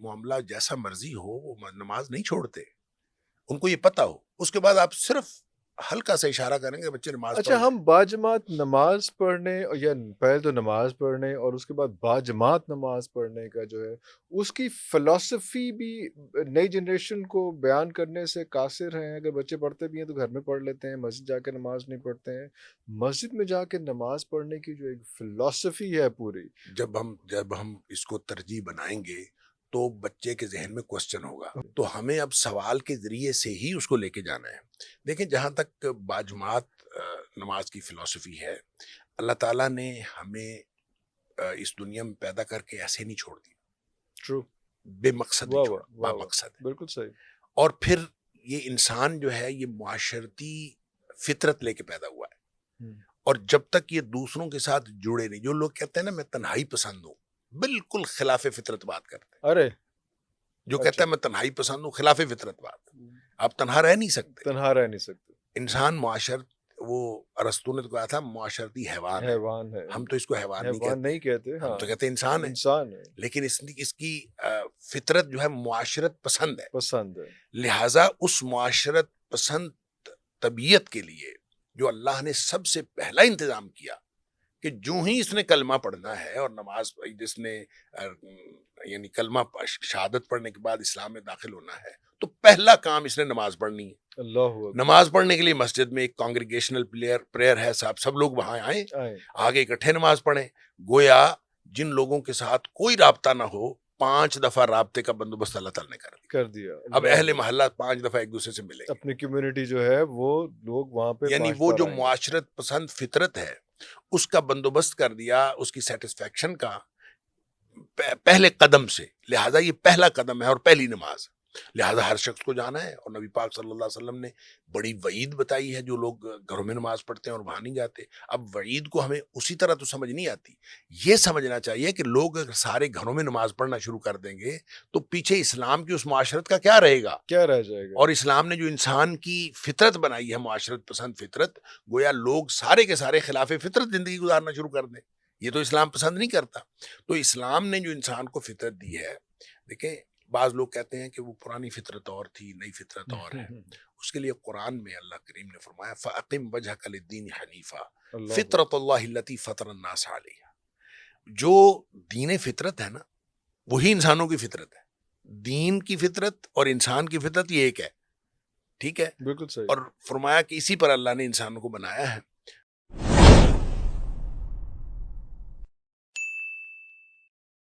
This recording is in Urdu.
معاملہ جیسا مرضی ہو وہ نماز نہیں چھوڑتے، ان کو یہ پتا ہو، اس کے بعد آپ صرف ہلکا سا اشارہ کریں گے بچے نماز اچھا، پڑھ لیں۔ ہم باجماعت نماز پڑھنے یا پہلے تو نماز پڑھنے اور اس کے بعد باجماعت نماز پڑھنے کا جو ہے اس کی فلسفی بھی نئی جنریشن کو بیان کرنے سے قاصر ہیں۔ اگر بچے پڑھتے بھی ہیں تو گھر میں پڑھ لیتے ہیں، مسجد جا کے نماز نہیں پڑھتے ہیں۔ مسجد میں جا کے نماز پڑھنے کی جو ایک فلسفی ہے پوری، جب ہم اس کو ترجیح بنائیں گے تو بچے کے ذہن میں کوسچن ہوگا، تو ہمیں اب سوال کے ذریعے سے ہی اس کو لے کے جانا ہے۔ دیکھیں، جہاں تک باجماعت نماز کی فلسفی ہے، اللہ تعالیٰ نے ہمیں اس دنیا میں پیدا کر کے ایسے نہیں چھوڑ دی، ٹرو، بے مقصد نہیں واہ چھوڑا، واہ با واہ واہ، مقصد ہے۔ بالکل صحیح۔ اور پھر یہ انسان جو ہے یہ معاشرتی فطرت لے کے پیدا ہوا ہے، اور جب تک یہ دوسروں کے ساتھ جڑے نہیں، جو لوگ کہتے ہیں نا میں تنہائی پسند ہوں، بالکل خلاف فطرت بات کرتے ہیں۔ ارے جو کہتا ہے میں تنہائی پسند ہوں، خلاف فطرت بات، آپ تنہا رہ نہیں سکتے۔ تنہا رہ نہیں سکتے، انسان معاشرت، وہ ارسطو نے تو کہا تھا معاشرتی حیوان ہے، حیوان ہے، ہم تو اس کو حیوان نہیں کہتے، ہم ہاں تو کہتے ہیں انسان ہے، انسان ہے، لیکن اس کی فطرت جو ہے معاشرت پسند ہے۔ پسند ہے۔ لہٰذا اس معاشرت پسند طبیعت کے لیے جو اللہ نے سب سے پہلا انتظام کیا کہ جو ہی اس نے کلمہ پڑھنا ہے اور نماز، جس نے یعنی کلمہ شہادت پڑھنے کے بعد اسلام میں داخل ہونا ہے، تو پہلا کام اس نے نماز پڑھنی ہے۔ اللہ اکبر، نماز پڑھنے کے لیے مسجد میں ایک کانگریگیشنل پریئر ہے، صاحب سب لوگ وہاں آئیں، آگے اکٹھے نماز پڑھیں، گویا جن لوگوں کے ساتھ کوئی رابطہ نہ ہو 5 دفعہ رابطے کا بندوبست اللہ تعالیٰ نے کر دیا۔ اب اہل محلہ 5 دفعہ ایک دوسرے سے ملیں، اپنی کمیونٹی جو ہے وہ لوگ وہاں پہ یعنی وہ جو معاشرت پسند فطرت ہے اس کا بندوبست کر دیا، اس کی سیٹسفیکشن کا پہلے قدم سے۔ لہٰذا یہ پہلا قدم ہے اور پہلی نماز، لہٰذا ہر شخص کو جانا ہے۔ اور نبی پاک صلی اللہ علیہ وسلم نے بڑی وعید بتائی ہے جو لوگ گھروں میں نماز پڑھتے ہیں اور وہاں نہیں جاتے۔ اب وعید کو ہمیں اسی طرح تو سمجھ نہیں آتی، یہ سمجھنا چاہیے کہ لوگ اگر سارے گھروں میں نماز پڑھنا شروع کر دیں گے تو پیچھے اسلام کی اس معاشرت کا کیا رہے گا، کیا رہ جائے گا۔ اور اسلام نے جو انسان کی فطرت بنائی ہے، معاشرت پسند فطرت، گویا لوگ سارے کے سارے خلاف فطرت زندگی گزارنا شروع کر دیں، یہ تو اسلام پسند نہیں کرتا۔ تو اسلام نے جو انسان کو فطرت دی ہے، دیکھیں بعض لوگ کہتے ہیں کہ وہ پرانی فطرت اور تھی، نئی فطرت اور ہے، اس کے لیے قرآن میں اللہ کریم نے فرمایا فَأَقِمْ وَجْهَكَ لِلدِّينِ حَنِيفًا فِطْرَةَ اللَّهِ الَّتِي فَطَرَ النَّاسَ عَلَيْهَا۔ جو دین فطرت ہے نا، وہی انسانوں کی فطرت ہے۔ دین کی فطرت اور انسان کی فطرت یہ ایک ہے، ٹھیک ہے، بالکل صحیح۔ اور فرمایا کہ اسی پر اللہ نے انسانوں کو بنایا ہے۔